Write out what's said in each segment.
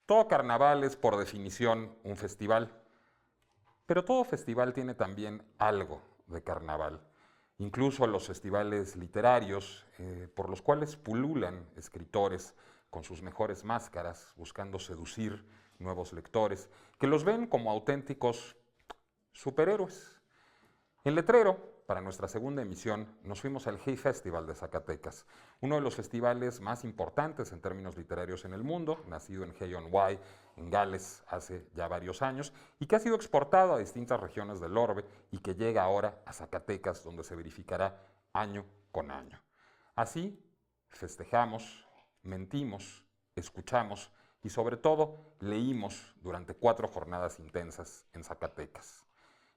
Todo carnaval es por definición un festival, pero todo festival tiene también algo de carnaval. Incluso los festivales literarios, por los cuales pululan escritores con sus mejores máscaras, buscando seducir nuevos lectores, que los ven como auténticos superhéroes. En Letrero, para nuestra segunda emisión, nos fuimos al Hay Festival de Zacatecas, uno de los festivales más importantes en términos literarios en el mundo, nacido en Hay-on-Wye, en Gales, hace ya varios años, y que ha sido exportado a distintas regiones del orbe y que llega ahora a Zacatecas, donde se verificará año con año. Así, festejamos, mentimos, escuchamos y sobre todo leímos durante 4 jornadas intensas en Zacatecas.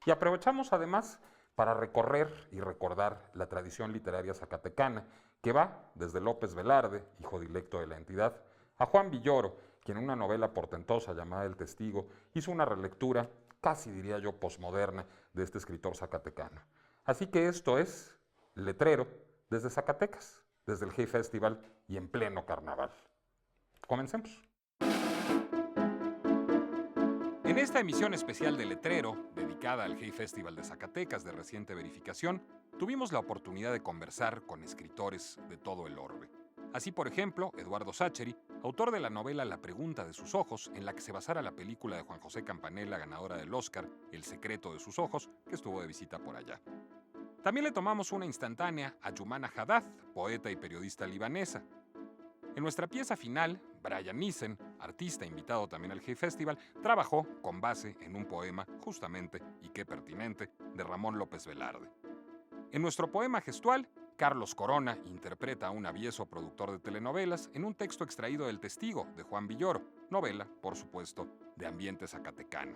Y aprovechamos además para recorrer y recordar la tradición literaria zacatecana, que va desde López Velarde, hijo directo de la entidad, a Juan Villoro, quien en una novela portentosa llamada El Testigo hizo una relectura, casi diría yo, posmoderna de este escritor zacatecano. Así que esto es Letrero desde Zacatecas, desde el Hay Festival y en pleno carnaval. Comencemos. En esta emisión especial de Letrero, dedicada al Hay Festival de Zacatecas de reciente verificación, tuvimos la oportunidad de conversar con escritores de todo el orbe. Así, por ejemplo, Eduardo Sacheri, autor de la novela La pregunta de sus ojos, en la que se basara la película de Juan José Campanella, ganadora del Oscar, El secreto de sus ojos, que estuvo de visita por allá. También le tomamos una instantánea a Yumana Haddad, poeta y periodista libanesa. En nuestra pieza final, Brian Nissen, artista invitado también al Hay Festival, trabajó con base en un poema, justamente, y qué pertinente, de Ramón López Velarde. En nuestro poema gestual, Carlos Corona interpreta a un avieso productor de telenovelas en un texto extraído del Testigo, de Juan Villoro, novela, por supuesto, de ambiente zacatecano.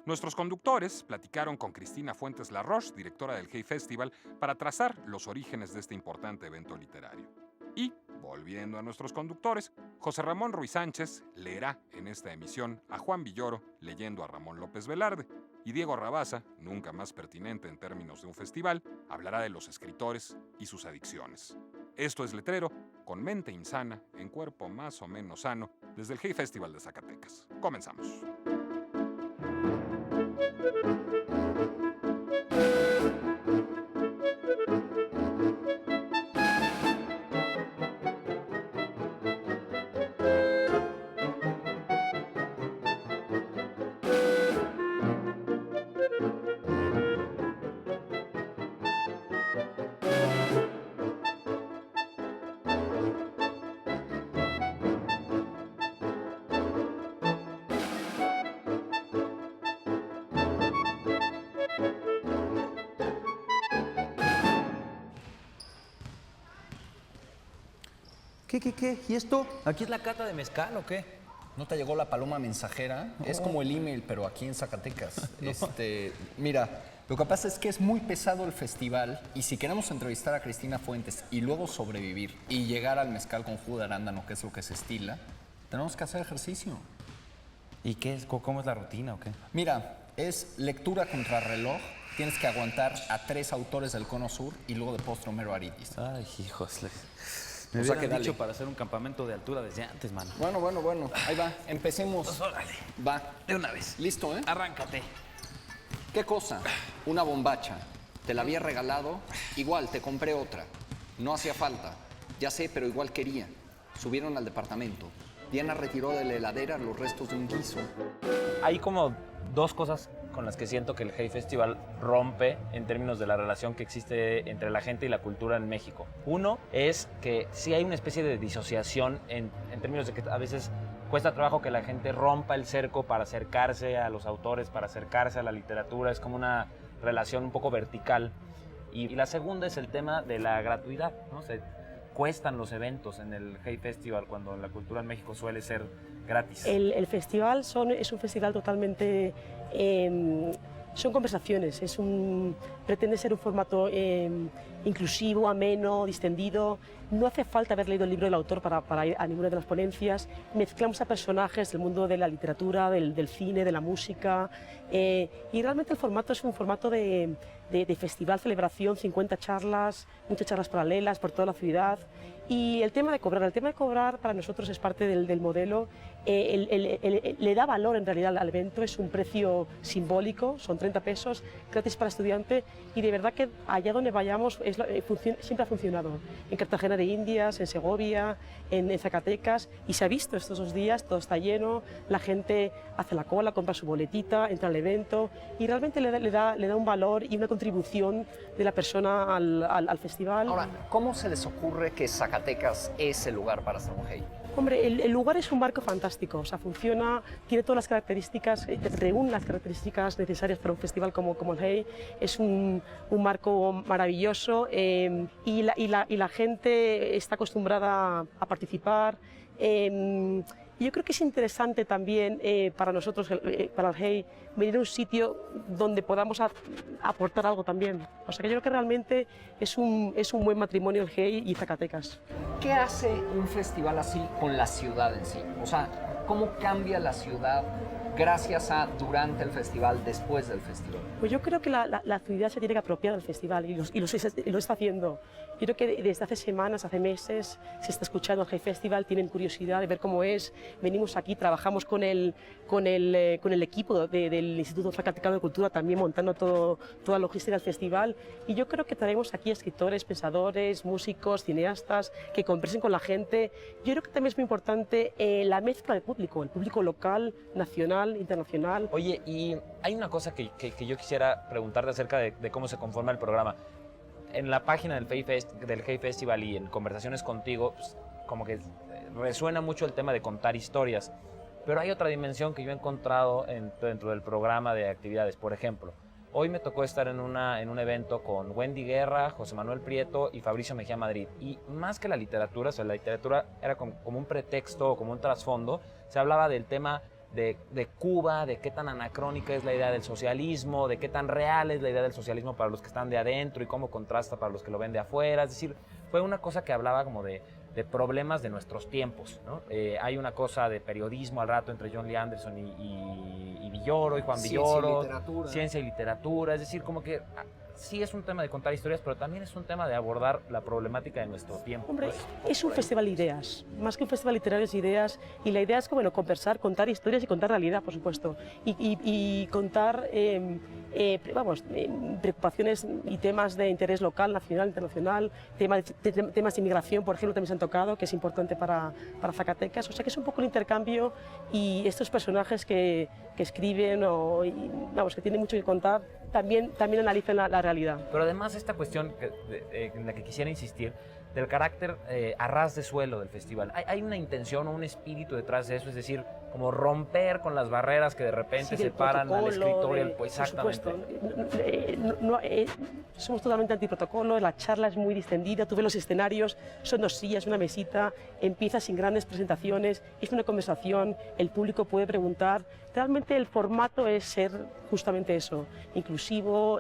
Nuestros conductores platicaron con Cristina Fuentes Laroche, directora del Hay Festival, para trazar los orígenes de este importante evento literario. Y, volviendo a nuestros conductores, José Ramón Ruiz Sánchez leerá en esta emisión a Juan Villoro leyendo a Ramón López Velarde, y Diego Rabasa, nunca más pertinente en términos de un festival, hablará de los escritores y sus adicciones. Esto es Letrero, con mente insana, en cuerpo más o menos sano, desde el Hay Festival de Zacatecas. Comenzamos. ¿Qué? ¿Y esto? ¿Aquí es la cata de mezcal o qué? ¿No te llegó la paloma mensajera? Es como el email, pero aquí en Zacatecas. Mira, lo que pasa es que es muy pesado el festival y si queremos entrevistar a Cristina Fuentes y luego sobrevivir y llegar al mezcal con jugo de arándano, que es lo que se estila, tenemos que hacer ejercicio. ¿Y qué es? ¿Cómo es la rutina o qué? Mira, es lectura contra reloj. Tienes que aguantar a 3 autores del Cono Sur y luego de postre Homero Aridis. Ay, hijos. Me O sea hubieran que dale. dicho para hacer un campamento de altura desde antes, mano. Bueno. Ahí va, empecemos. Pues órale. Va. De una vez. ¿Listo, eh? Arráncate. ¿Qué cosa? Una bombacha. Te la había regalado. Igual, te compré otra. No hacía falta. Ya sé, pero igual quería. Subieron al departamento. Diana retiró de la heladera los restos de un guiso. Hay como 2 cosas con las que siento que el Hay Festival rompe en términos de la relación que existe entre la gente y la cultura en México. Uno es que sí hay una especie de disociación en términos de que a veces cuesta trabajo que la gente rompa el cerco para acercarse a los autores, para acercarse a la literatura. Es como una relación un poco vertical. Y la segunda es el tema de la gratuidad, ¿no? Cuestan los eventos en el Hay Festival cuando la cultura en México suele ser gratis. El festival es un festival totalmente... son conversaciones, pretende ser un formato inclusivo, ameno, distendido. No hace falta haber leído el libro del autor para ir a ninguna de las ponencias. Mezclamos a personajes del mundo de la literatura, del cine, de la música. Y realmente el formato es un formato de de festival, celebración, 50 charlas, muchas charlas paralelas por toda la ciudad. Y el tema de cobrar para nosotros es parte del modelo, le da valor en realidad al evento, es un precio simbólico, son 30 pesos, gratis para estudiante, y de verdad que allá donde vayamos siempre ha funcionado, en Cartagena de Indias, en Segovia, en Zacatecas, y se ha visto estos 2 días, todo está lleno, la gente hace la cola, compra su boletita, entra al evento, y realmente le da un valor y una contribución de la persona al festival. Ahora, ¿cómo se les ocurre que Zacatecas es el lugar para hacer un Hey? Hombre, el lugar es un marco fantástico, o sea, funciona, tiene todas las características, reúne las características necesarias para un festival como el Hey, es un marco maravilloso y la gente está acostumbrada a participar. Yo creo que es interesante también para nosotros, para el Hey, venir a un sitio donde podamos aportar algo también. O sea que yo creo que realmente es un buen matrimonio el Hey y Zacatecas. ¿Qué hace un festival así con la ciudad en sí? O sea, ¿cómo cambia la ciudad gracias a durante el festival, después del festival? Pues yo creo que la ciudad se tiene que apropiar del festival y lo está haciendo. Yo creo que desde hace semanas, hace meses, se está escuchando el Hey Festival, tienen curiosidad de ver cómo es. Venimos aquí, trabajamos con el equipo del Instituto Zacatecano de Cultura, también montando toda la logística del festival. Y yo creo que traemos aquí escritores, pensadores, músicos, cineastas, que conversen con la gente. Yo creo que también es muy importante la mezcla del público, el público local, nacional, internacional. Oye, y hay una cosa que yo quisiera preguntarte acerca de cómo se conforma el programa. En la página del Hey Festival y en conversaciones contigo, pues, como que resuena mucho el tema de contar historias. Pero hay otra dimensión que yo he encontrado dentro del programa de actividades. Por ejemplo, hoy me tocó estar en un evento con Wendy Guerra, José Manuel Prieto y Fabricio Mejía Madrid. Y más que la literatura, o sea, la literatura era como un pretexto, como un trasfondo, se hablaba del tema de Cuba, de qué tan anacrónica es la idea del socialismo, de qué tan real es la idea del socialismo para los que están de adentro y cómo contrasta para los que lo ven de afuera. Es decir, fue una cosa que hablaba como de problemas de nuestros tiempos, ¿no? Hay una cosa de periodismo al rato entre John Lee Anderson y Villoro, y Juan Villoro, ciencia y literatura, es decir, como que sí es un tema de contar historias, pero también es un tema de abordar la problemática de nuestro tiempo. Hombre, es un festival de ideas, más que un festival literario es ideas, y la idea es que, bueno, conversar, contar historias y contar realidad, por supuesto, y contar, preocupaciones y temas de interés local, nacional, internacional, temas de inmigración, por ejemplo, también se han tocado, que es importante para Zacatecas, o sea que es un poco el intercambio y estos personajes que escriben, que tienen mucho que contar, también analizan la realidad. Pero además esta cuestión en la que quisiera insistir, del carácter a ras de suelo del festival. ¿Hay una intención o un espíritu detrás de eso? Es decir, como romper con las barreras que de repente separan al escritor y al poeta. Exactamente. Somos totalmente antiprotocolo, la charla es muy distendida, tú ves los escenarios, son 2 sillas, una mesita, empieza sin grandes presentaciones, es una conversación, el público puede preguntar. Realmente el formato es ser justamente eso, inclusivo,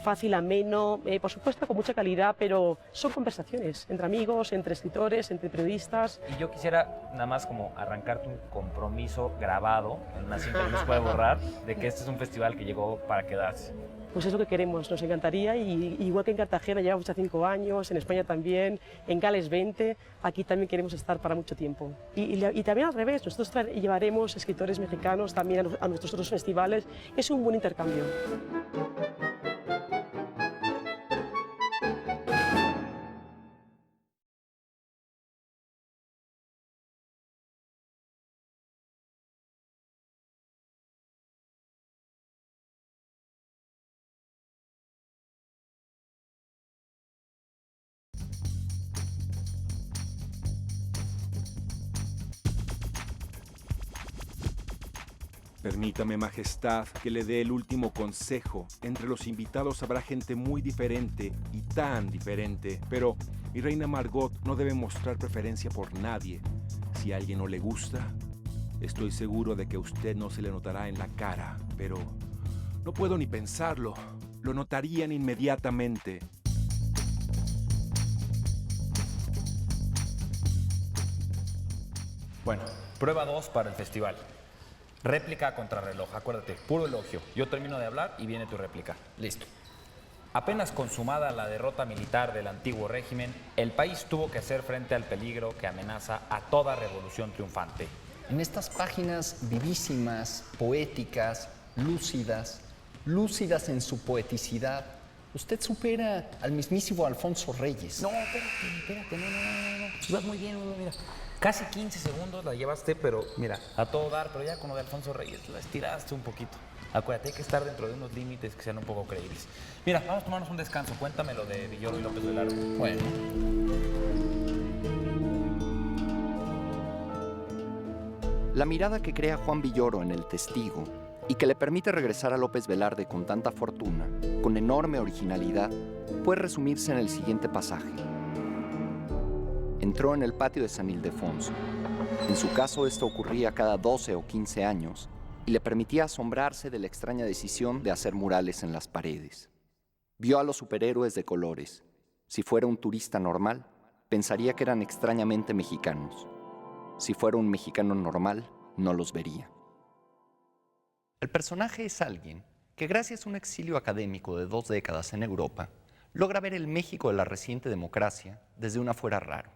fácil, ameno, por supuesto con mucha calidad, pero son conversaciones entre amigos, entre escritores, entre periodistas. Y yo quisiera nada más como arrancarte un compromiso grabado en una cinta que no se puede borrar, de que este es un festival que llegó para quedarse. Pues es lo que queremos, nos encantaría, y igual que en Cartagena llevamos ya 5 años, en España también, en Gales 20, aquí también queremos estar para mucho tiempo. Y también al revés, nosotros llevaremos escritores mexicanos también a nuestros otros festivales, es un buen intercambio. Permítame, Majestad, que le dé el último consejo. Entre los invitados habrá gente muy diferente y tan diferente, pero mi reina Margot no debe mostrar preferencia por nadie. Si a alguien no le gusta, estoy seguro de que a usted no se le notará en la cara, pero no puedo ni pensarlo. Lo notarían inmediatamente. Bueno, prueba 2 para el festival. Réplica a contrarreloj, acuérdate, puro elogio. Yo termino de hablar y viene tu réplica. Listo. Apenas consumada la derrota militar del antiguo régimen, el país tuvo que hacer frente al peligro que amenaza a toda revolución triunfante. En estas páginas vivísimas, poéticas, lúcidas en su poeticidad, usted supera al mismísimo Alfonso Reyes. No, espérate, no. Si vas muy bien, mira. Casi 15 segundos la llevaste, pero mira, a todo dar, pero ya con lo de Alfonso Reyes la estiraste un poquito. Acuérdate, hay que estar dentro de unos límites que sean un poco creíbles. Mira, vamos a tomarnos un descanso. Cuéntame lo de Villoro y López Velarde. Bueno. La mirada que crea Juan Villoro en El Testigo y que le permite regresar a López Velarde con tanta fortuna, con enorme originalidad, puede resumirse en el siguiente pasaje. Entró en el patio de San Ildefonso. En su caso, esto ocurría cada 12 o 15 años y le permitía asombrarse de la extraña decisión de hacer murales en las paredes. Vio a los superhéroes de colores. Si fuera un turista normal, pensaría que eran extrañamente mexicanos. Si fuera un mexicano normal, no los vería. El personaje es alguien que, gracias a un exilio académico de 2 décadas en Europa, logra ver el México de la reciente democracia desde un afuera raro.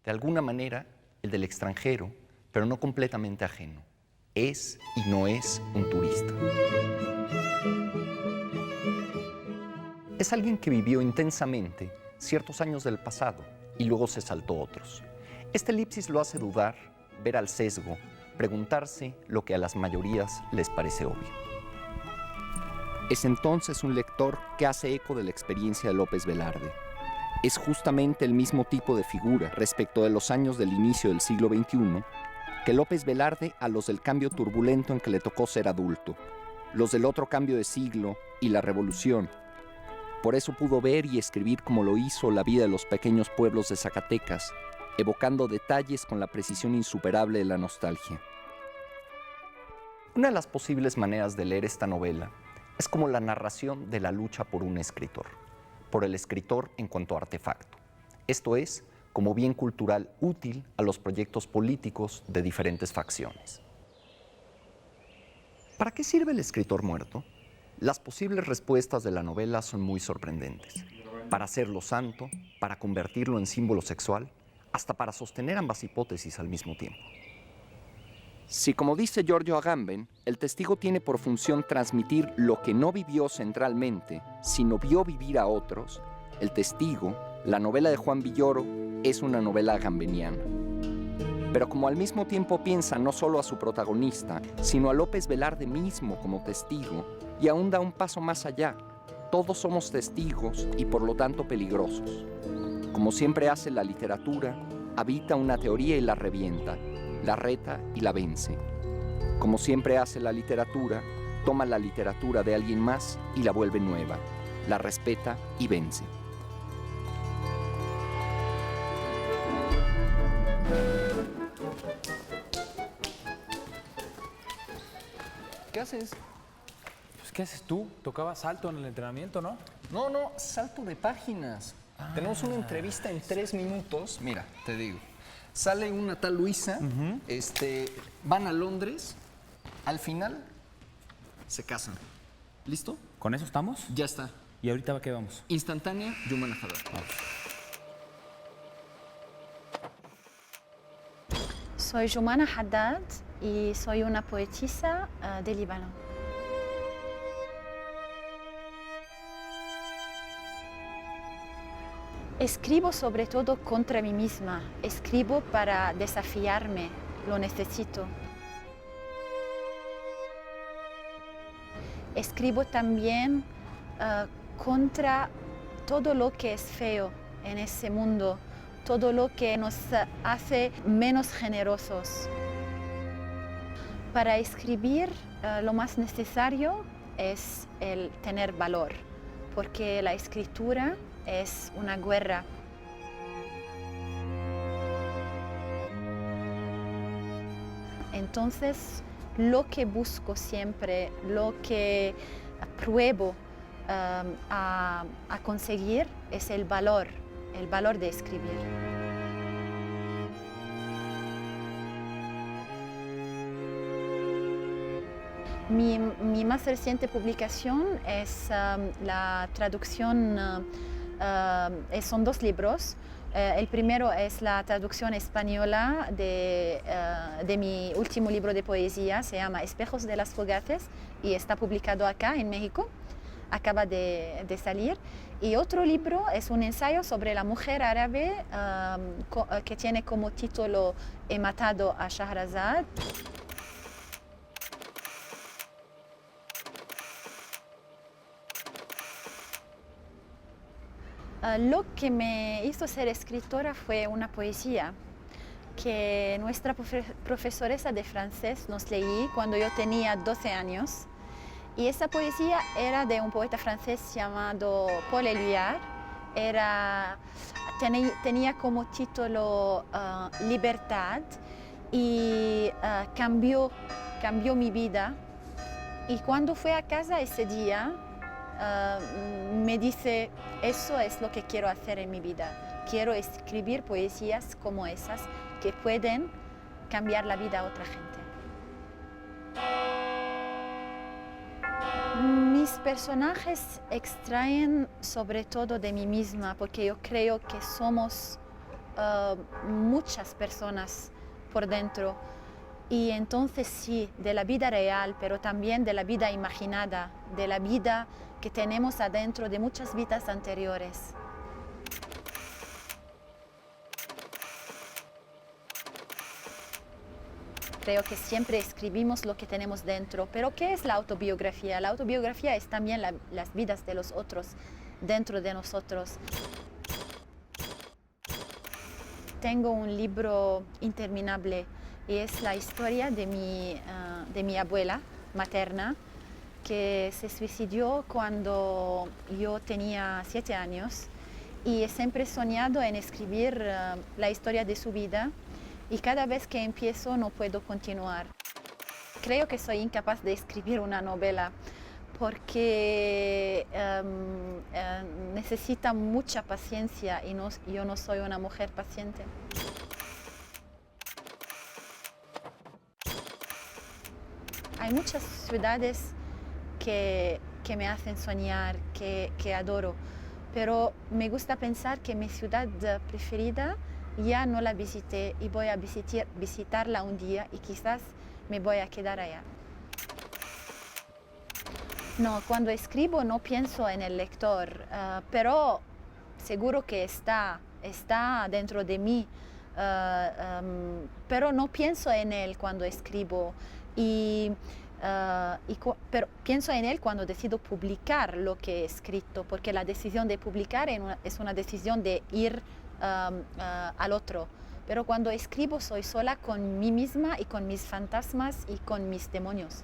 De alguna manera, el del extranjero, pero no completamente ajeno. Es y no es un turista. Es alguien que vivió intensamente ciertos años del pasado y luego se saltó otros. Esta elipsis lo hace dudar, ver al sesgo, preguntarse lo que a las mayorías les parece obvio. Es entonces un lector que hace eco de la experiencia de López Velarde. Es justamente el mismo tipo de figura respecto de los años del inicio del siglo XXI que López Velarde a los del cambio turbulento en que le tocó ser adulto, los del otro cambio de siglo y la revolución. Por eso pudo ver y escribir como lo hizo la vida de los pequeños pueblos de Zacatecas, evocando detalles con la precisión insuperable de la nostalgia. Una de las posibles maneras de leer esta novela es como la narración de la lucha por un escritor, por el escritor en cuanto a artefacto. Esto es, como bien cultural útil a los proyectos políticos de diferentes facciones. ¿Para qué sirve el escritor muerto? Las posibles respuestas de la novela son muy sorprendentes. Para hacerlo santo, para convertirlo en símbolo sexual, hasta para sostener ambas hipótesis al mismo tiempo. Si, como dice Giorgio Agamben, el testigo tiene por función transmitir lo que no vivió centralmente, sino vio vivir a otros, El Testigo, la novela de Juan Villoro, es una novela agambeniana. Pero como al mismo tiempo piensa no solo a su protagonista, sino a López Velarde mismo como testigo, y aún da un paso más allá. Todos somos testigos y por lo tanto peligrosos. Como siempre hace la literatura, habita una teoría y la revienta, la reta y la vence. Como siempre hace la literatura, toma la literatura de alguien más y la vuelve nueva, la respeta y vence. ¿Qué haces? Pues, ¿qué haces tú? Tocaba salto en el entrenamiento, ¿no? No, salto de páginas. Tenemos una entrevista en 3 minutos. Mira, te digo. Sale una tal Luisa, van a Londres, al final se casan. ¿Listo? ¿Con eso estamos? Ya está. ¿Y ahorita qué vamos? Instantánea, Yumana Hadar. Soy Yumana Haddad y soy una poetisa de Líbano. Escribo sobre todo contra mí misma, escribo para desafiarme, lo necesito. Escribo también contra todo lo que es feo en ese mundo, todo lo que nos hace menos generosos. Para escribir lo más necesario es el tener valor, porque la escritura es una guerra. Entonces, lo que busco siempre, lo que pruebo a conseguir es el valor de escribir. Mi más reciente publicación es la traducción, son 2 libros. El primero es la traducción española de mi último libro de poesía, se llama Espejos de las Fugaces y está publicado acá en México, acaba de salir. Y otro libro es un ensayo sobre la mujer árabe que tiene como título He matado a Shahrazad. Lo que me hizo ser escritora fue una poesía que nuestra profesora de francés nos leí cuando yo tenía 12 años. Y esa poesía era de un poeta francés llamado Paul Éluard. Tenía como título Libertad y cambió mi vida. Y cuando fui a casa ese día, me dice, eso es lo que quiero hacer en mi vida. Quiero escribir poesías como esas que pueden cambiar la vida a otra gente. Mis personajes extraen sobre todo de mí misma, porque yo creo que somos muchas personas por dentro. Y entonces sí, de la vida real, pero también de la vida imaginada, de la vida que tenemos adentro de muchas vidas anteriores. Creo que siempre escribimos lo que tenemos dentro, pero ¿qué es la autobiografía? La autobiografía es también las vidas de los otros dentro de nosotros. Tengo un libro interminable y es la historia de mi abuela materna, que se suicidó cuando yo tenía 7 años y siempre he soñado en escribir la historia de su vida y cada vez que empiezo no puedo continuar. Creo que soy incapaz de escribir una novela porque necesita mucha paciencia y yo no soy una mujer paciente. Hay muchas ciudades que me hacen soñar, que adoro, pero me gusta pensar que mi ciudad preferida ya no la visité y voy a visitarla un día y quizás me voy a quedar allá. No, cuando escribo no pienso en el lector, pero seguro que está dentro de mí, pero no pienso en él cuando escribo. Pero pienso en él cuando decido publicar lo que he escrito, porque la decisión de publicar es una decisión de ir al otro. Pero cuando escribo soy sola con mí misma y con mis fantasmas y con mis demonios.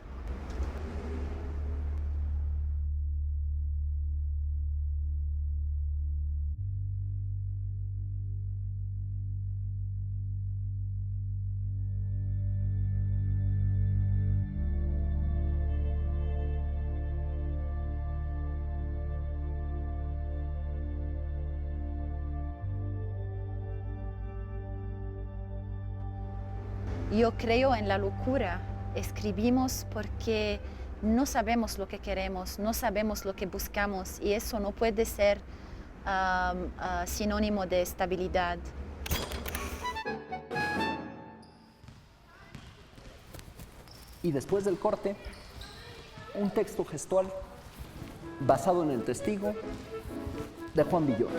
Yo creo en la locura. Escribimos porque no sabemos lo que queremos, no sabemos lo que buscamos y eso no puede ser sinónimo de estabilidad. Y después del corte, un texto gestual basado en El Testigo de Juan Villoro.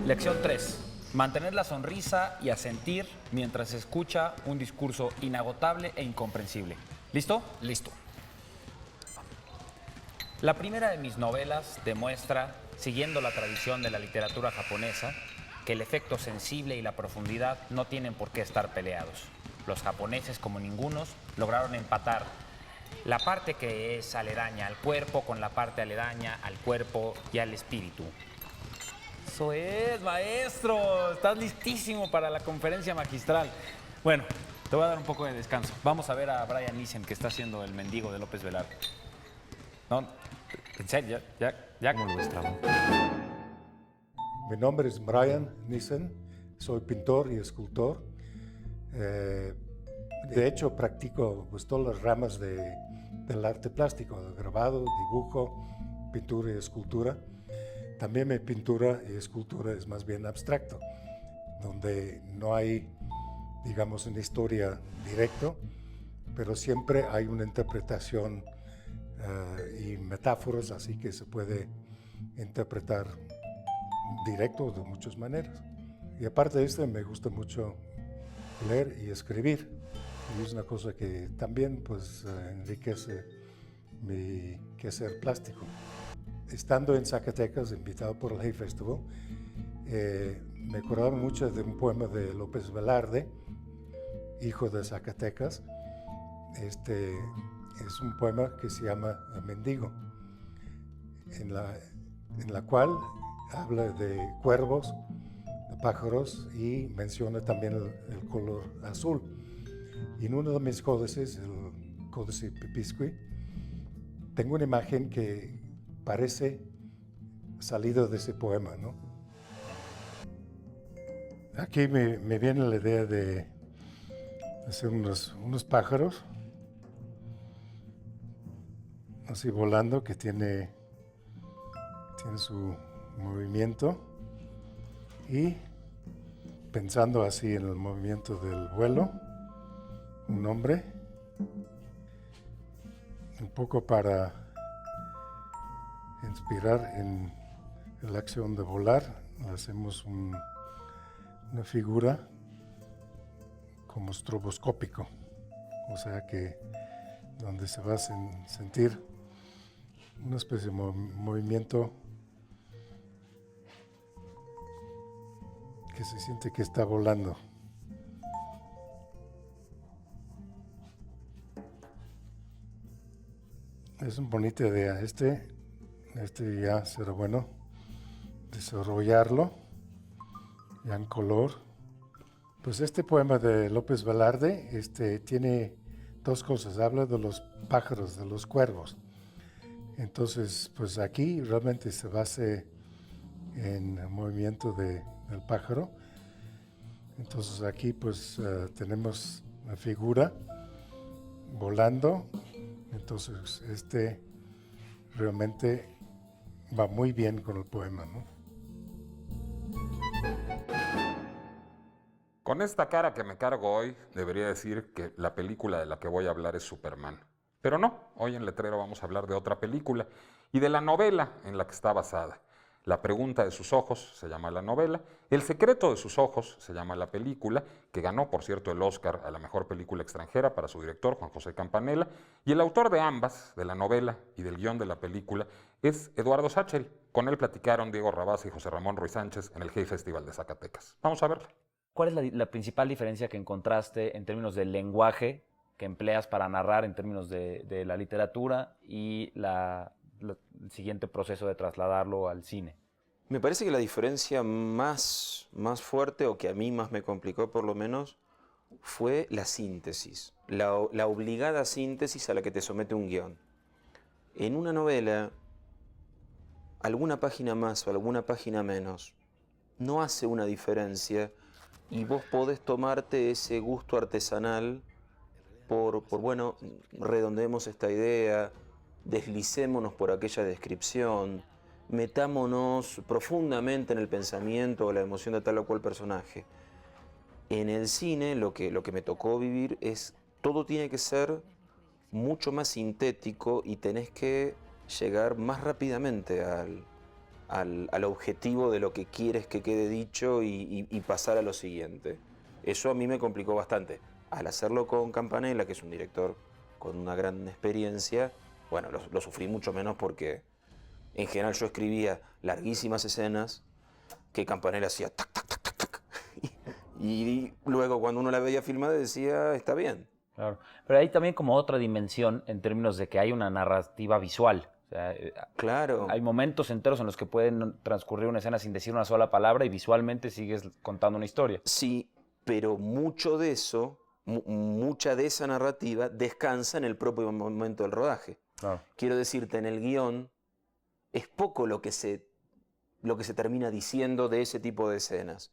Lección 3. Mantener la sonrisa y asentir mientras se escucha un discurso inagotable e incomprensible. ¿Listo? Listo. La primera de mis novelas demuestra, siguiendo la tradición de la literatura japonesa, que el efecto sensible y la profundidad no tienen por qué estar peleados. Los japoneses, como ningunos, lograron empatar la parte que es aledaña al cuerpo con la parte aledaña al cuerpo y al espíritu. Eso es, maestro. Estás listísimo para la conferencia magistral. Bueno, te voy a dar un poco de descanso. Vamos a ver a Brian Nissen, que está haciendo el mendigo de López Velarde. No, en serio, ya como lo ves, trabado. Mi nombre es Brian Nissen, soy pintor y escultor. De hecho, practico pues, todas las ramas del arte plástico, grabado, dibujo, pintura y escultura. También mi pintura y escultura es más bien abstracto, donde no hay, digamos, una historia directa, pero siempre hay una interpretación y metáforas, así que se puede interpretar directo de muchas maneras. Y aparte de esto, me gusta mucho leer y escribir, y es una cosa que también pues, enriquece mi quehacer plástico. Estando en Zacatecas, invitado por el Hay Festival, me acordaba mucho de un poema de López Velarde, hijo de Zacatecas. Es un poema que se llama Mendigo, en la cual habla de cuervos, de pájaros y menciona también el color azul. Y en uno de mis códices, el Códice Pipisqui, tengo una imagen que parece salido de ese poema, ¿no? Aquí me viene la idea de hacer unos pájaros así volando, que tiene su movimiento, y pensando así en el movimiento del vuelo, un hombre, un poco para inspirar en la acción de volar, hacemos una figura como estroboscópico, o sea que donde se va a sentir una especie de movimiento que se siente que está volando. Es una bonita idea. Este ya será bueno desarrollarlo ya en color. Pues este poema de López Velarde tiene dos cosas. Habla de los pájaros, de los cuervos. Entonces, pues aquí realmente se basa en el movimiento del pájaro. Entonces aquí pues tenemos una figura volando. Entonces realmente va muy bien con el poema, ¿no? Con esta cara que me cargo hoy, debería decir que la película de la que voy a hablar es Superman. Pero no, hoy en Letrero vamos a hablar de otra película y de la novela en la que está basada. La pregunta de sus ojos se llama la novela, El secreto de sus ojos se llama la película, que ganó, por cierto, el Oscar a la mejor película extranjera para su director, Juan José Campanella, y el autor de ambas, de la novela y del guión de la película, es Eduardo Sácheri. Con él platicaron Diego Rabasa y José Ramón Ruiz Sánchez en el Hay Festival de Zacatecas. Vamos a verla. ¿Cuál es la principal diferencia que encontraste en términos del lenguaje que empleas para narrar en términos de la literatura y el siguiente proceso de trasladarlo al cine? Me parece que la diferencia más fuerte, o que a mí más me complicó por lo menos, fue la síntesis, la obligada síntesis a la que te somete un guión. En una novela, alguna página más o alguna página menos no hace una diferencia, y vos podés tomarte ese gusto artesanal por bueno, redondeemos esta idea, deslicémonos por aquella descripción, metámonos profundamente en el pensamiento o la emoción de tal o cual personaje. En el cine lo que me tocó vivir es, todo tiene que ser mucho más sintético y tenés que llegar más rápidamente al objetivo de lo que quieres que quede dicho y pasar a lo siguiente. Eso a mí me complicó bastante. Al hacerlo con Campanella, que es un director con una gran experiencia, bueno, lo sufrí mucho menos porque en general yo escribía larguísimas escenas que Campanella hacía tac, tac, tac, tac, tac. Y luego cuando uno la veía filmada decía, está bien. Claro. Pero hay también como otra dimensión en términos de que hay una narrativa visual. O sea, claro. Hay momentos enteros en los que pueden transcurrir una escena sin decir una sola palabra y visualmente sigues contando una historia. Sí, pero mucho de eso, mucha de esa narrativa descansa en el propio momento del rodaje. Claro. Quiero decirte, en el guión es poco lo que se termina diciendo de ese tipo de escenas.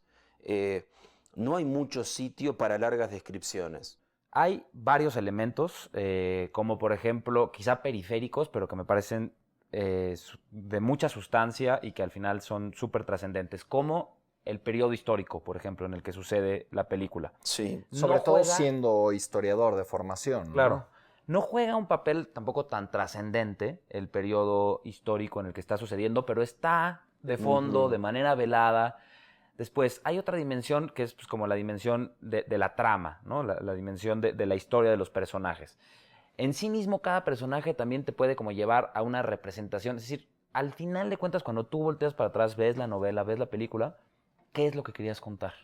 No hay mucho sitio para largas descripciones. Hay varios elementos, como por ejemplo, quizá periféricos, pero que me parecen de mucha sustancia y que al final son súper trascendentes, como el periodo histórico, por ejemplo, en el que sucede la película. Sí. Sobre todo siendo historiador de formación, ¿no? Claro. No juega un papel tampoco tan trascendente el periodo histórico en el que está sucediendo, pero está de fondo, de manera velada. Después, hay otra dimensión que es pues, como la dimensión de la trama, ¿no? La dimensión de la historia de los personajes. En sí mismo, cada personaje también te puede como llevar a una representación. Es decir, al final de cuentas, cuando tú volteas para atrás, ves la novela, ves la película, ¿qué es lo que querías contar?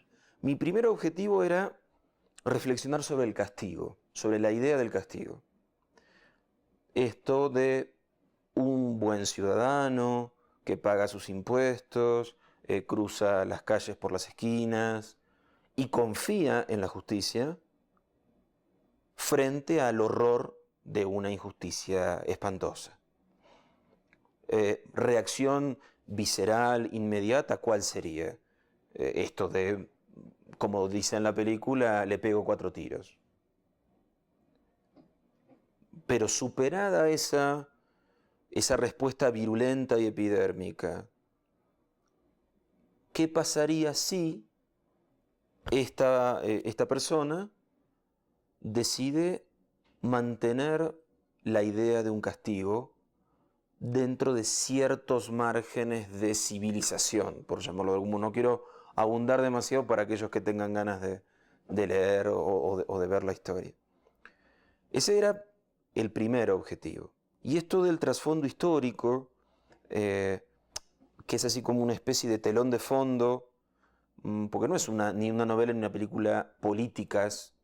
Mi primer objetivo era reflexionar sobre el castigo, sobre la idea del castigo. Esto de un buen ciudadano que paga sus impuestos, cruza las calles por las esquinas y confía en la justicia frente al horror de una injusticia espantosa. Reacción visceral, inmediata, ¿cuál sería? Esto de, como dice en la película, le pego 4 tiros. Pero superada esa respuesta virulenta y epidérmica, ¿qué pasaría si esta persona decide mantener la idea de un castigo dentro de ciertos márgenes de civilización, por llamarlo de algún modo? No quiero abundar demasiado para aquellos que tengan ganas de leer o de ver la historia. Ese era el primer objetivo. Y esto del trasfondo histórico, que es así como una especie de telón de fondo, porque no es ni una novela ni una película políticas,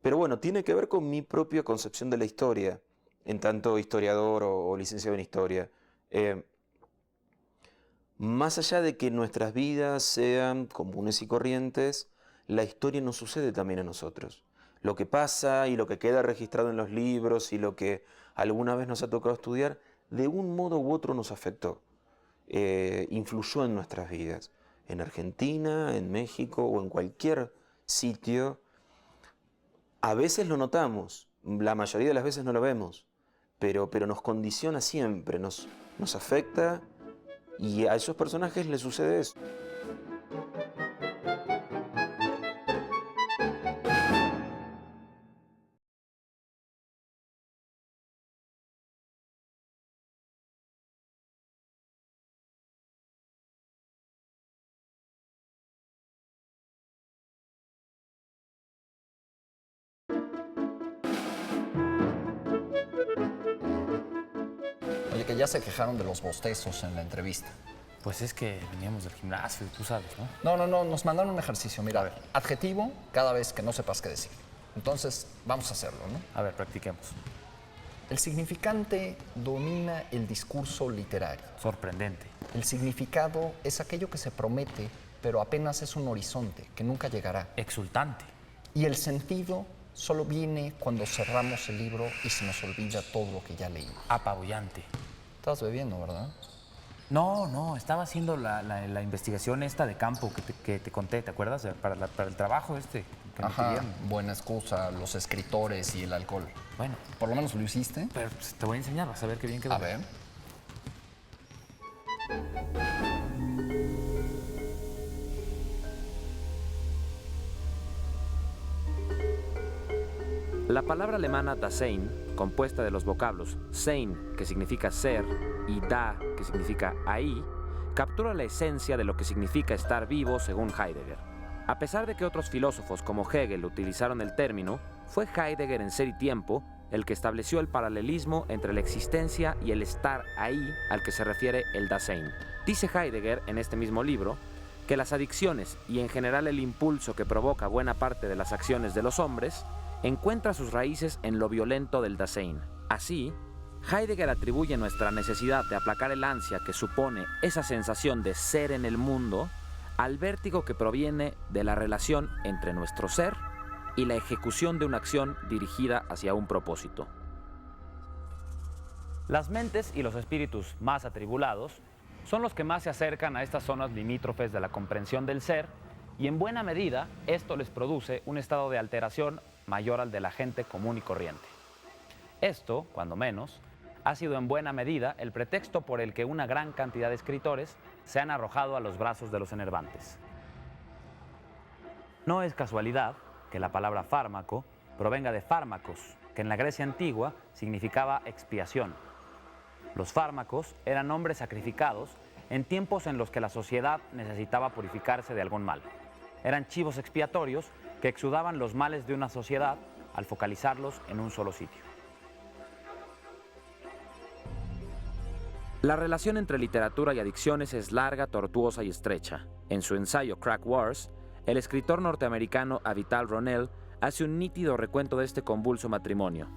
pero bueno, tiene que ver con mi propia concepción de la historia, en tanto historiador o licenciado en historia. Más allá de que nuestras vidas sean comunes y corrientes, la historia nos sucede también a nosotros. Lo que pasa y lo que queda registrado en los libros y lo que alguna vez nos ha tocado estudiar, de un modo u otro nos afectó, influyó en nuestras vidas. En Argentina, en México o en cualquier sitio, a veces lo notamos, la mayoría de las veces no lo vemos, pero nos condiciona siempre, nos afecta y a esos personajes les sucede eso. Oye, que ya se quejaron de los bostezos en la entrevista. Pues es que veníamos del gimnasio, tú sabes, ¿no? No, nos mandaron un ejercicio. Mira, a ver, adjetivo cada vez que no sepas qué decir. Entonces, vamos a hacerlo, ¿no? A ver, practiquemos. El significante domina el discurso literario. Sorprendente. El significado es aquello que se promete, pero apenas es un horizonte que nunca llegará. Exultante. Y el sentido solo viene cuando cerramos el libro y se nos olvida todo lo que ya leímos. Apabullante. Estabas bebiendo, ¿verdad? No, estaba haciendo la investigación esta de campo que te conté, ¿te acuerdas? Para el trabajo que me pidieron. Buena excusa, los escritores y el alcohol. Bueno. Por lo menos lo hiciste. Pero pues, te voy a enseñar, vas a ver qué bien quedó. A ver. La palabra alemana Dasein, compuesta de los vocablos sein, que significa ser, y da, que significa ahí, captura la esencia de lo que significa estar vivo según Heidegger. A pesar de que otros filósofos como Hegel utilizaron el término, fue Heidegger en Ser y Tiempo el que estableció el paralelismo entre la existencia y el estar ahí al que se refiere el Dasein. Dice Heidegger en este mismo libro que las adicciones y en general el impulso que provoca buena parte de las acciones de los hombres encuentra sus raíces en lo violento del Dasein. Así, Heidegger atribuye nuestra necesidad de aplacar el ansia que supone esa sensación de ser en el mundo al vértigo que proviene de la relación entre nuestro ser y la ejecución de una acción dirigida hacia un propósito. Las mentes y los espíritus más atribulados son los que más se acercan a estas zonas limítrofes de la comprensión del ser, y en buena medida esto les produce un estado de alteración mayor al de la gente común y corriente. Esto, cuando menos, ha sido en buena medida el pretexto por el que una gran cantidad de escritores se han arrojado a los brazos de los enervantes. No es casualidad que la palabra fármaco provenga de fármacos, que en la Grecia antigua significaba expiación. Los fármacos eran hombres sacrificados en tiempos en los que la sociedad necesitaba purificarse de algún mal. Eran chivos expiatorios que exudaban los males de una sociedad al focalizarlos en un solo sitio. La relación entre literatura y adicciones es larga, tortuosa y estrecha. En su ensayo Crack Wars, el escritor norteamericano Avital Ronell hace un nítido recuento de este convulso matrimonio.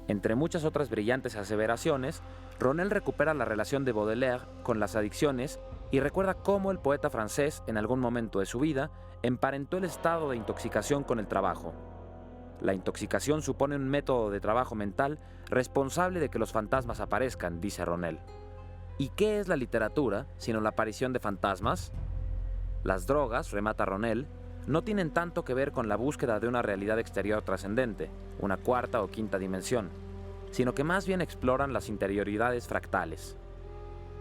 Entre muchas otras brillantes aseveraciones, Ronell recupera la relación de Baudelaire con las adicciones y recuerda cómo el poeta francés, en algún momento de su vida, emparentó el estado de intoxicación con el trabajo. La intoxicación supone un método de trabajo mental responsable de que los fantasmas aparezcan, dice Ronell. ¿Y qué es la literatura sino la aparición de fantasmas? Las drogas, remata Ronell, no tienen tanto que ver con la búsqueda de una realidad exterior trascendente, una cuarta o quinta dimensión, sino que más bien exploran las interioridades fractales.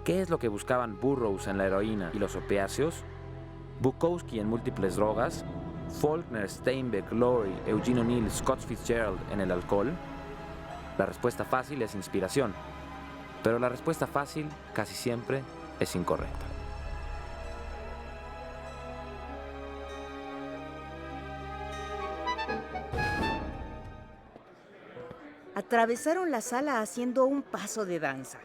¿Qué es lo que buscaban Burroughs en la heroína y los opiáceos? Bukowski en múltiples drogas, Faulkner, Steinbeck, Laurie, Eugene O'Neill, Scott Fitzgerald en el alcohol. La respuesta fácil es inspiración, pero la respuesta fácil casi siempre es incorrecta. Atravesaron la sala haciendo un paso de danza.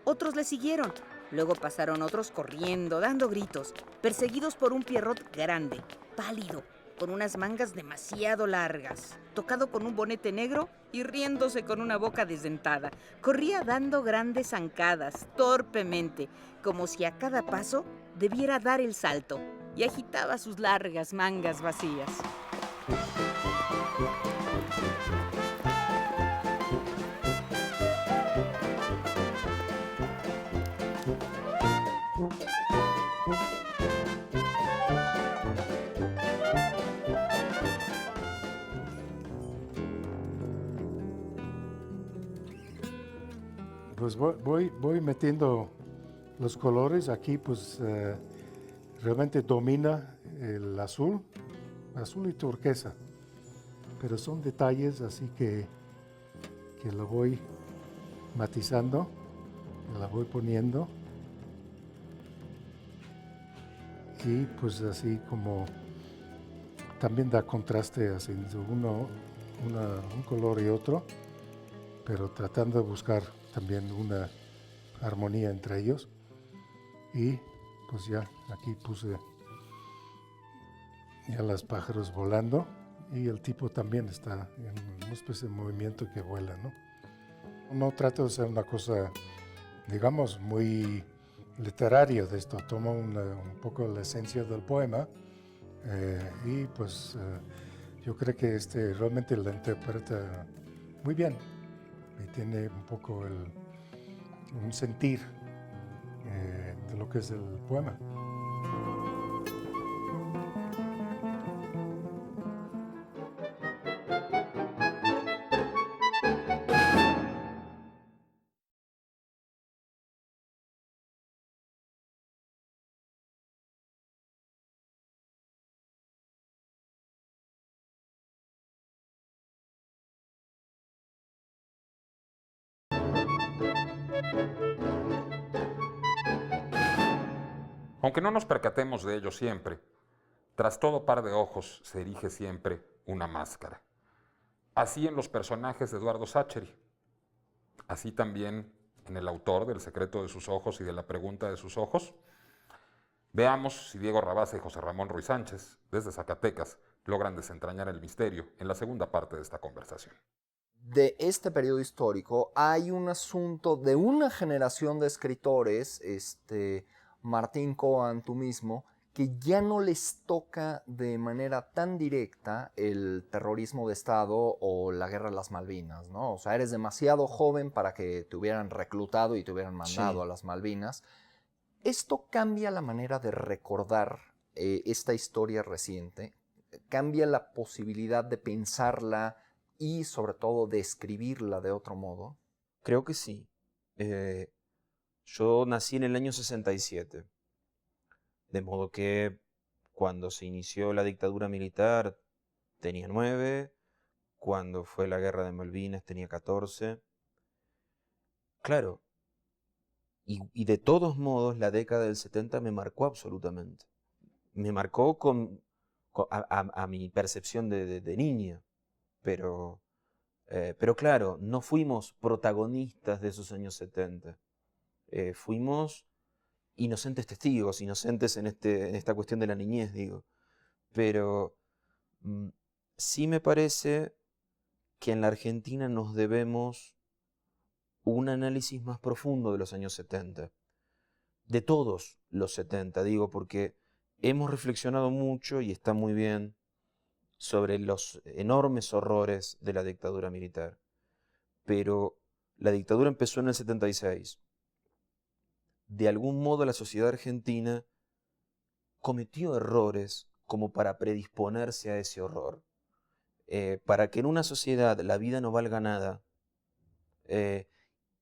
Otros le siguieron. Luego pasaron otros corriendo, dando gritos, perseguidos por un Pierrot grande, pálido, con unas mangas demasiado largas, tocado con un bonete negro y riéndose con una boca desdentada. Corría dando grandes zancadas, torpemente, como si a cada paso debiera dar el salto, y agitaba sus largas mangas vacías. Pues voy metiendo los colores aquí, pues realmente domina el azul y turquesa, pero son detalles así que lo voy matizando, la voy poniendo y pues así como también da contraste así un color y otro, pero tratando de buscar también una armonía entre ellos. Y pues ya aquí puse ya los pájaros volando y el tipo también está en una especie de movimiento que vuela, ¿no? No trato de hacer una cosa, digamos, muy literaria de esto. Tomo un poco la esencia del poema y pues yo creo que realmente lo interpreta muy bien. Y tiene un poco un sentir de lo que es el poema. Aunque no nos percatemos de ello siempre, tras todo par de ojos se erige siempre una máscara. Así en los personajes de Eduardo Sacheri, así también en el autor del Secreto de sus ojos y de La pregunta de sus ojos. Veamos si Diego Rabasa y José Ramón Ruiz Sánchez, desde Zacatecas, logran desentrañar el misterio en la segunda parte de esta conversación. De este periodo histórico hay un asunto de una generación de escritores, Martín Coan, tú mismo, que ya no les toca de manera tan directa el terrorismo de Estado o la guerra de las Malvinas, ¿no? O sea, eres demasiado joven para que te hubieran reclutado y te hubieran mandado a las Malvinas. ¿Esto cambia la manera de recordar esta historia reciente? ¿Cambia la posibilidad de pensarla y, sobre todo, de escribirla de otro modo? Creo que sí. Yo nací en el año 67, de modo que cuando se inició la dictadura militar tenía 9, cuando fue la guerra de Malvinas tenía 14. Claro, y de todos modos la década del 70 me marcó absolutamente. Me marcó a mi percepción de niña, pero claro, no fuimos protagonistas de esos años 70. Fuimos inocentes testigos, inocentes en esta cuestión de la niñez, digo. Pero sí me parece que en la Argentina nos debemos un análisis más profundo de los años 70. De todos los 70, digo, porque hemos reflexionado mucho, y está muy bien, sobre los enormes horrores de la dictadura militar. Pero la dictadura empezó en el 76. De algún modo la sociedad argentina cometió errores como para predisponerse a ese horror. Para que en una sociedad la vida no valga nada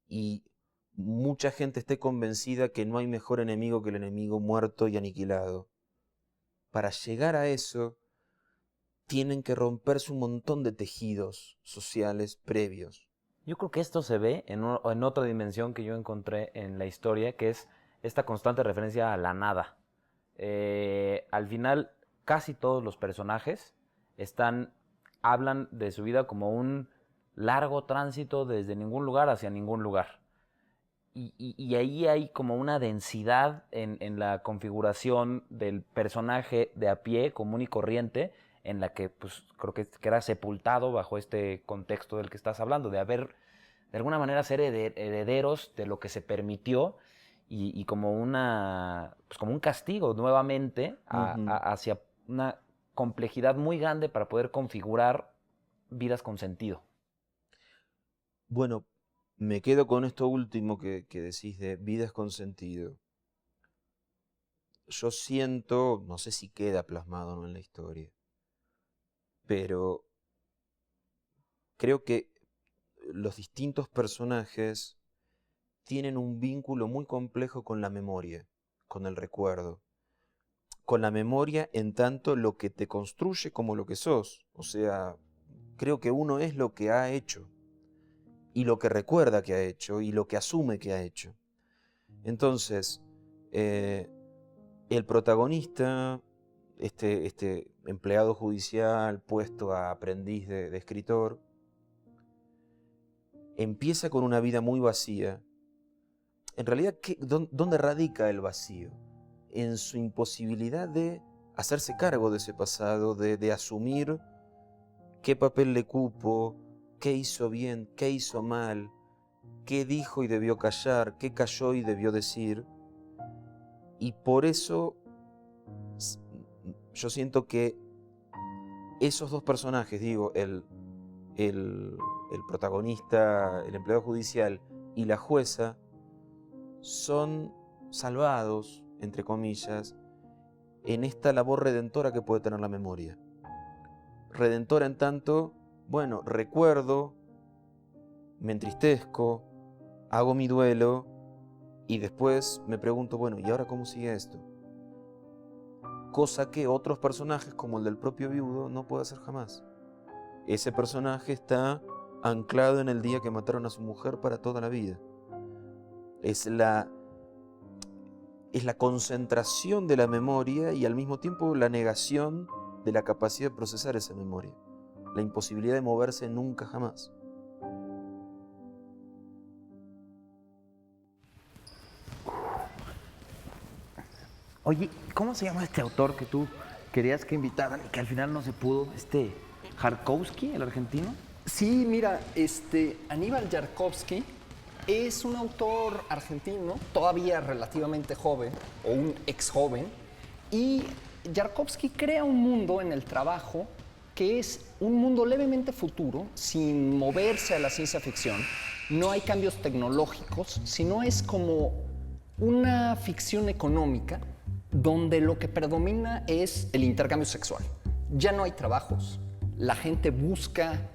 y mucha gente esté convencida que no hay mejor enemigo que el enemigo muerto y aniquilado. Para llegar a eso tienen que romperse un montón de tejidos sociales previos. Yo creo que esto se ve en otra dimensión que yo encontré en la historia, que es esta constante referencia a la nada. Al final, casi todos los personajes hablan de su vida como un largo tránsito desde ningún lugar hacia ningún lugar. Y ahí hay como una densidad en la configuración del personaje de a pie, común y corriente, en la que pues, creo que queda sepultado bajo este contexto del que estás hablando, de haber, de alguna manera, ser herederos de lo que se permitió y como como un castigo nuevamente hacia una complejidad muy grande para poder configurar vidas con sentido. Bueno, me quedo con esto último que decís de vidas con sentido. Yo siento, no sé si queda plasmado o no en la historia, pero creo que los distintos personajes tienen un vínculo muy complejo con la memoria, con el recuerdo. Con la memoria en tanto lo que te construye como lo que sos. O sea, creo que uno es lo que ha hecho, y lo que recuerda que ha hecho, y lo que asume que ha hecho. Entonces, el protagonista, este empleado judicial puesto a aprendiz de escritor, empieza con una vida muy vacía. En realidad, ¿dónde radica el vacío? En su imposibilidad de hacerse cargo de ese pasado, de asumir qué papel le cupo, qué hizo bien, qué hizo mal, qué dijo y debió callar, qué calló y debió decir. Y por eso yo siento que esos dos personajes, digo, el protagonista, el empleado judicial y la jueza, son salvados, entre comillas, en esta labor redentora que puede tener la memoria. Redentora en tanto, bueno, recuerdo, me entristezco, hago mi duelo y después me pregunto, bueno, ¿y ahora cómo sigue esto? Cosa que otros personajes, como el del propio viudo, no puede hacer jamás. Ese personaje está anclado en el día que mataron a su mujer para toda la vida. Es la concentración de la memoria y al mismo tiempo la negación de la capacidad de procesar esa memoria. La imposibilidad de moverse nunca jamás. Oye, ¿cómo se llama este autor que tú querías que invitaran y que al final no se pudo? Jarkowski, el argentino. Sí, mira, Aníbal Jarkowski es un autor argentino, todavía relativamente joven, o un ex joven, y Jarkowski crea un mundo en el trabajo que es un mundo levemente futuro, sin moverse a la ciencia ficción. No hay cambios tecnológicos, sino es como una ficción económica donde lo que predomina es el intercambio sexual. Ya no hay trabajos, la gente busca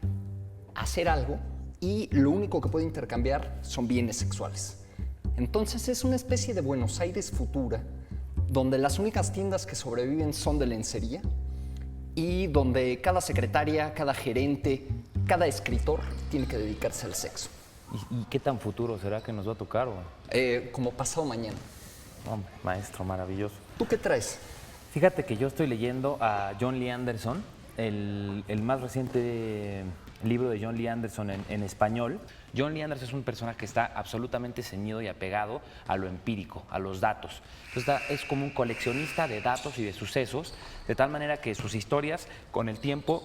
hacer algo y lo único que puede intercambiar son bienes sexuales. Entonces es una especie de Buenos Aires futura, donde las únicas tiendas que sobreviven son de lencería y donde cada secretaria, cada gerente, cada escritor tiene que dedicarse al sexo. ¿Y qué tan futuro será que nos va a tocar? Como pasado mañana. Hombre, maestro, maravilloso. ¿Tú qué traes? Fíjate que yo estoy leyendo a John Lee Anderson, el más reciente libro de John Lee Anderson en español. John Lee Anderson es un personaje que está absolutamente ceñido y apegado a lo empírico, a los datos. Entonces es como un coleccionista de datos y de sucesos, de tal manera que sus historias con el tiempo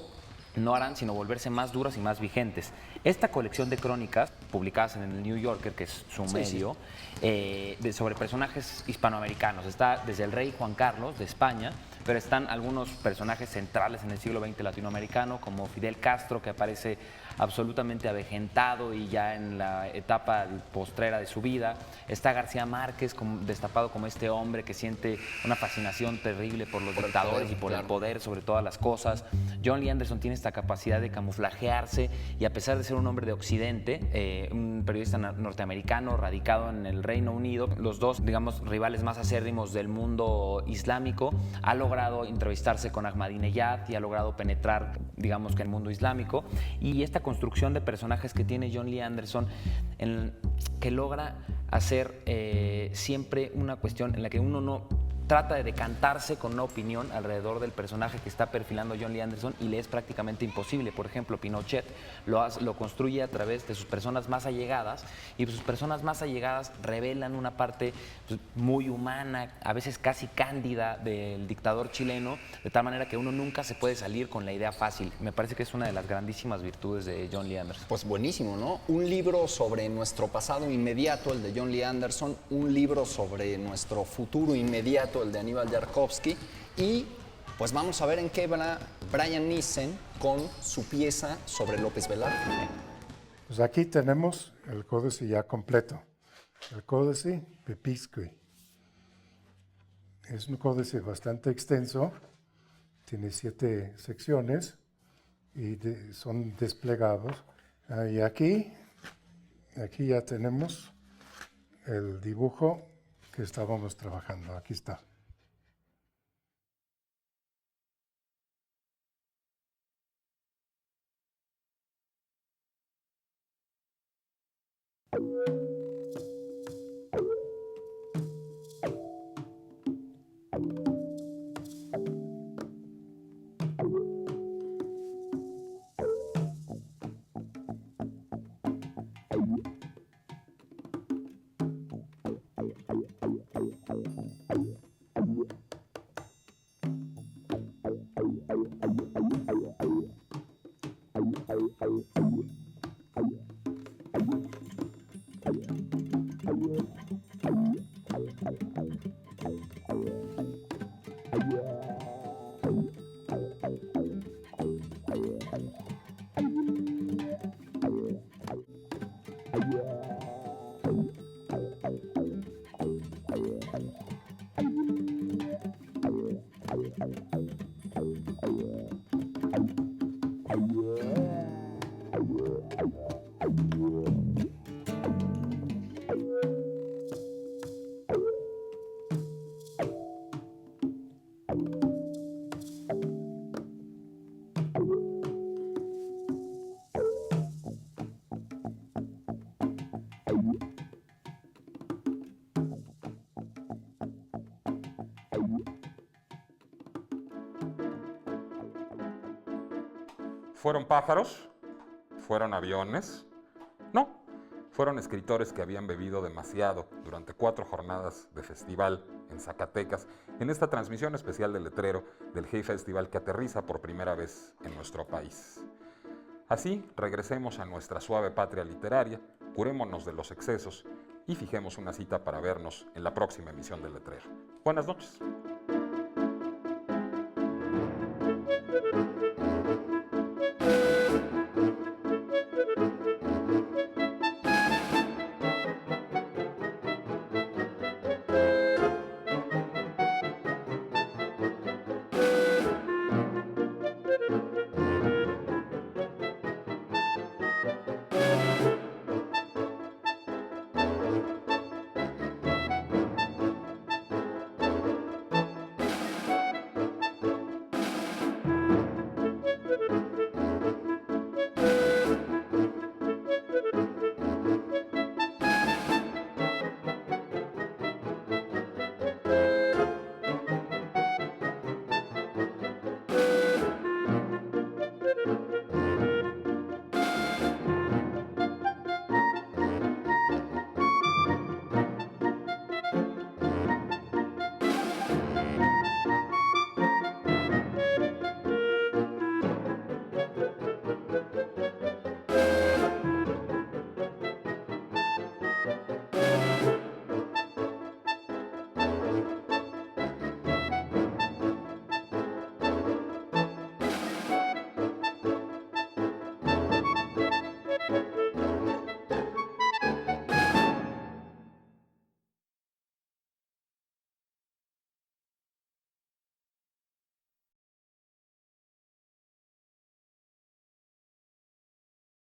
no harán sino volverse más duras y más vigentes. Esta colección de crónicas, publicadas en el New Yorker, que es su medio, sobre personajes hispanoamericanos. Está desde el rey Juan Carlos de España, pero están algunos personajes centrales en el siglo XX latinoamericano, como Fidel Castro, que aparece absolutamente avejentado y ya en la etapa postrera de su vida. Está García Márquez, destapado como este hombre que siente una fascinación terrible por los dictadores y por el poder sobre todas las cosas. John Lee Anderson tiene esta capacidad de camuflajearse y, a pesar de ser un hombre de Occidente, un periodista norteamericano radicado en el Reino Unido, los dos, digamos, rivales más acérrimos del mundo islámico, ha logrado entrevistarse con Ahmadinejad y ha logrado penetrar, digamos, que el mundo islámico. Y esta construcción de personajes que tiene John Lee Anderson, que logra hacer siempre una cuestión en la que uno no trata de decantarse con una opinión alrededor del personaje que está perfilando John Lee Anderson, y le es prácticamente imposible. Por ejemplo, Pinochet lo construye a través de sus personas más allegadas, y sus personas más allegadas revelan una parte muy humana, a veces casi cándida, del dictador chileno, de tal manera que uno nunca se puede salir con la idea fácil. Me parece que es una de las grandísimas virtudes de John Lee Anderson. Pues buenísimo, ¿no? Un libro sobre nuestro pasado inmediato, el de John Lee Anderson, un libro sobre nuestro futuro inmediato, el de Aníbal Jarkowski, y pues vamos a ver en qué va Brian Nissen con su pieza sobre López Velarde. Pues aquí tenemos el códice ya completo, el códice Pepizqui. Es un códice bastante extenso, tiene 7 secciones y son desplegados. Y aquí ya tenemos el dibujo que estábamos trabajando. Aquí está. ¿Fueron pájaros? ¿Fueron aviones? No, fueron escritores que habían bebido demasiado durante 4 jornadas de festival en Zacatecas, en esta transmisión especial del Letrero del Hey Festival que aterriza por primera vez en nuestro país. Así, regresemos a nuestra suave patria literaria, curémonos de los excesos y fijemos una cita para vernos en la próxima emisión del Letrero. Buenas noches.